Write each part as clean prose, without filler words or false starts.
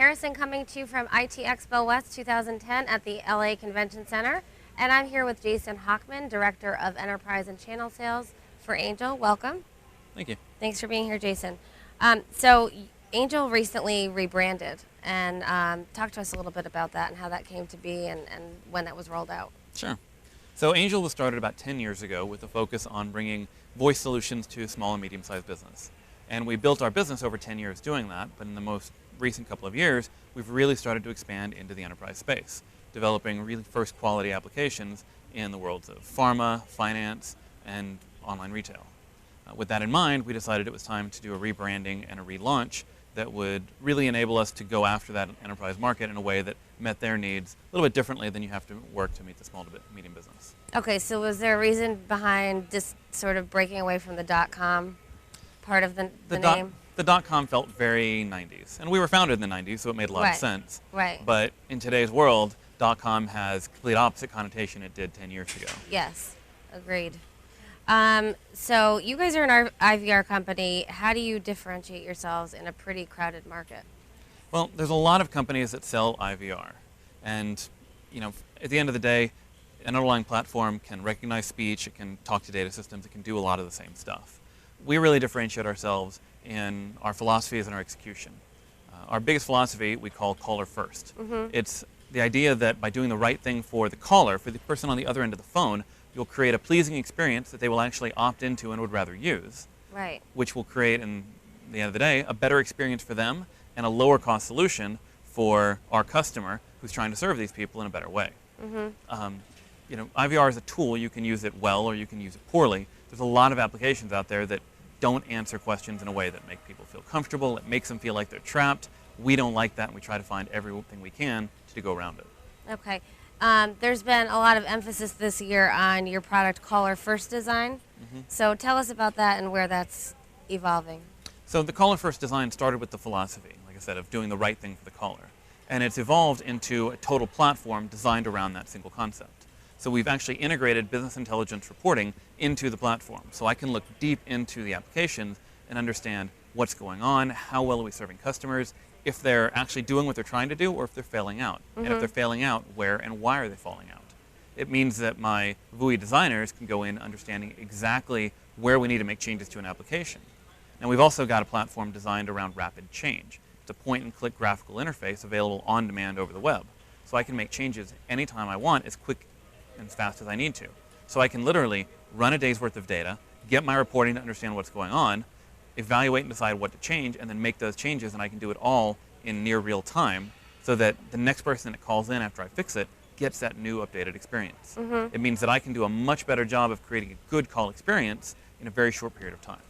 Harrison coming to you from IT Expo West 2010 at the LA Convention Center. And I'm here with Jason Hochman, Director of Enterprise and Channel Sales for Angel. Welcome. Thank you. Thanks for being here, Jason. So Angel recently rebranded, and talk to us a little bit about that and how that came to be and when that was rolled out. Sure. So Angel was started about 10 years ago with a focus on bringing voice solutions to small and medium-sized business. And we built our business over 10 years doing that, but in the most recent couple of years, we've really started to expand into the enterprise space, developing really first quality applications in the worlds of pharma, finance, and online retail. With that in mind, we decided it was time to do a rebranding and a relaunch that would really enable us to go after that enterprise market in a way that met their needs a little bit differently than you have to work to meet the small to medium business. Okay, so was there a reason behind just sort of breaking away from the .com part of the name? The .com felt very 90s, and we were founded in the 90s, so it made a lot of sense. Right. But in today's world, .com has complete opposite connotation it did 10 years ago. Yes, agreed. So you guys are an IVR company. How do you differentiate yourselves in a pretty crowded market? Well, there's a lot of companies that sell IVR, and at the end of the day, an underlying platform can recognize speech, it can talk to data systems, it can do a lot of the same stuff. We really differentiate ourselves in our philosophies and our execution. Our biggest philosophy we call caller first. It's the idea that by doing the right thing for the caller, for the person on the other end of the phone, you'll create a pleasing experience that they will actually opt into and would rather use. Right. Which will create, in the end of the day, a better experience for them and a lower cost solution for our customer who's trying to serve these people in a better way. IVR is a tool. You can use it well or you can use it poorly. There's a lot of applications out there that don't answer questions in a way that make people feel comfortable. It makes them feel like they're trapped. We don't like that, and we try to find everything we can to go around it. Okay. There's been a lot of emphasis this year on your product caller first design. So tell us about that and where that's evolving. So the caller first design started with the philosophy, like I said, of doing the right thing for the caller. And it's evolved into a total platform designed around that single concept. So we've actually integrated business intelligence reporting into the platform. So I can look deep into the applications and understand what's going on, how well are we serving customers, if they're actually doing what they're trying to do or if they're failing out. And if they're failing out, where and why are they falling out? It means that my VUI designers can go in understanding exactly where we need to make changes to an application. And we've also got a platform designed around rapid change. It's a point-and-click graphical interface available on demand over the web. So I can make changes anytime I want, as quick and as fast as I need to. So I can literally run a day's worth of data, get my reporting to understand what's going on, evaluate and decide what to change, and then make those changes, and I can do it all in near real time so that the next person that calls in after I fix it gets that new updated experience. It means that I can do a much better job of creating a good call experience in a very short period of time.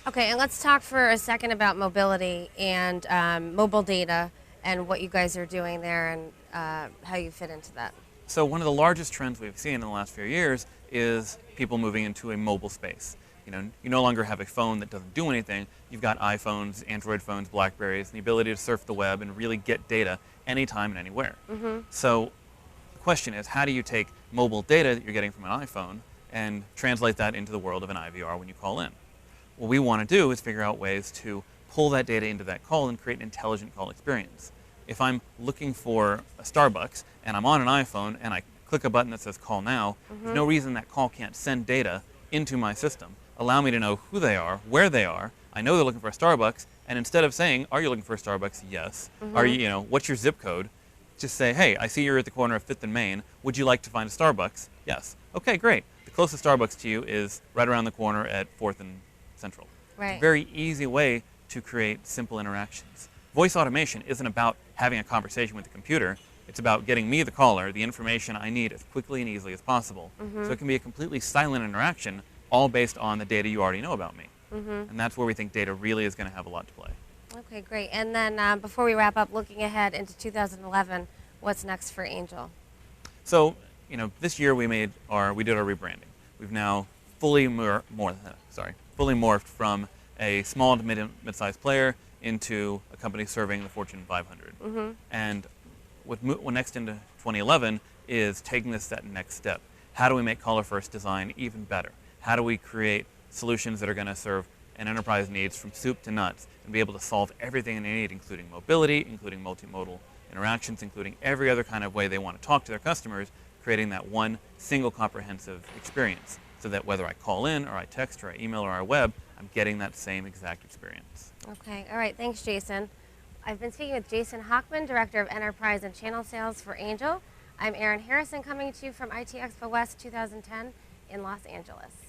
Okay, and let's talk for a second about mobility and mobile data and what you guys are doing there and how you fit into that. So one of the largest trends we've seen in the last few years is people moving into a mobile space. You no longer have a phone that doesn't do anything. You've got iPhones, Android phones, Blackberries, and the ability to surf the web and really get data anytime and anywhere. So the question is, how do you take mobile data that you're getting from an iPhone and translate that into the world of an IVR when you call in? What we want to do is figure out ways to pull that data into that call and create an intelligent call experience. If I'm looking for a Starbucks and I'm on an iPhone and I click a button that says call now, there's no reason that call can't send data into my system, allow me to know who they are, where they are. I know they're looking for a Starbucks, and instead of saying, are you looking for a Starbucks? Yes. Are you, what's your zip code? Just say, hey, I see you're at the corner of 5th and Main. Would you like to find a Starbucks? Yes. Okay, great. The closest Starbucks to you is right around the corner at 4th and Central. Right. It's a very easy way to create simple interactions. Voice automation isn't about having a conversation with the computer. It's about getting me, the caller, the information I need as quickly and easily as possible. So it can be a completely silent interaction, all based on the data you already know about me. And that's where we think data really is going to have a lot to play. Okay, great. And then before we wrap up, looking ahead into 2011, what's next for Angel? So, this year we did our rebranding. We've now fully morphed from a small to mid-sized player into a company serving the Fortune 500. And what next into 2011 is taking this that next step. How do we make caller first design even better? How do we create solutions that are going to serve an enterprise needs from soup to nuts and be able to solve everything they need, including mobility, including multimodal interactions, including every other kind of way they want to talk to their customers, creating that one single comprehensive experience so that whether I call in or I text or I email or I web, I'm getting that same exact experience. Okay, all right, thanks, Jason. I've been speaking with Jason Hochman, Director of Enterprise and Channel Sales for Angel. I'm Erin Harrison, coming to you from IT Expo West 2010 in Los Angeles.